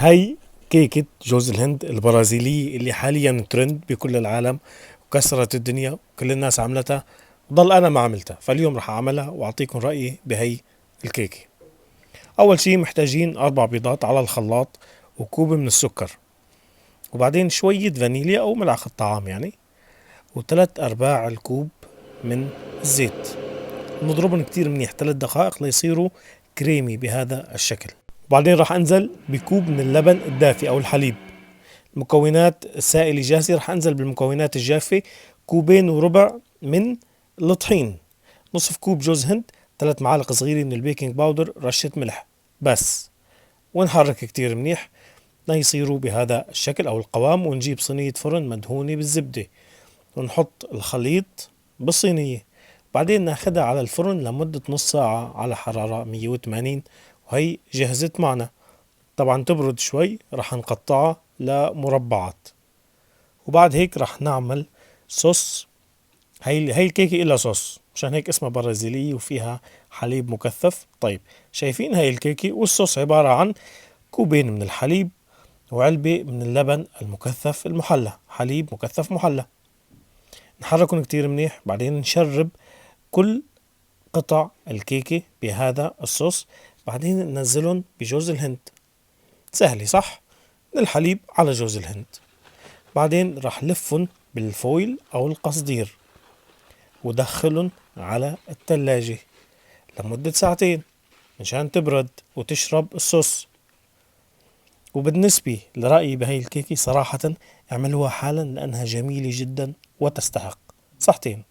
هاي كيكة جوز الهند البرازيلية اللي حاليا ترند بكل العالم وكسرت الدنيا وكل الناس عملتها. ضل أنا ما عملتها، فاليوم رح أعملها وأعطيكم رأيي بهي الكيكة. أول شي محتاجين 4 بيضات على الخلاط وكوب من السكر، وبعدين شوية فانيليا أو ملعقة طعام يعني، و3/4 الكوب من الزيت. نضربهم كتير منيح 3 دقائق ليصيروا كريمي بهذا الشكل. وبعدين راح انزل بكوب من اللبن الدافي او الحليب. المكونات السائلة جاهزة، راح انزل بالمكونات الجافة 2.25 من الطحين، نصف كوب جوز هند، 3 معالق صغيرة من البيكنج باودر، رشة ملح بس. ونحرك كتير منيح ليصيروا بهذا الشكل او القوام، ونجيب صينية فرن مدهونة بالزبدة ونحط الخليط بالصينية. بعدين ناخدها على الفرن لمدة نص ساعة على حرارة 180، وهي جهزت معنا. طبعا تبرد شوي رح نقطعها لمربعات، وبعد هيك رح نعمل صوص. هي الكيكة إلها صوص، مشان هيك اسمها برازيلية وفيها حليب مكثف. طيب شايفين هاي الكيكة، والصوص عبارة عن كوبين من الحليب وعلبة من اللبن المكثف المحلى، حليب مكثف محلى. نحركهم كتير منيح، بعدين نشرب كل قطع الكيكة بهذا الصوص، بعدين ننزلهم بجوز الهند. سهلة صح؟ من الحليب على جوز الهند. بعدين راح لفن بالفويل أو القصدير ودخلن على التلاجة لمدة ساعتين مشان تبرد وتشرب الصوص. وبالنسبة لرأيي بهاي الكيكة صراحة اعملوها حالا لأنها جميلة جدا وتستحق. صحتين.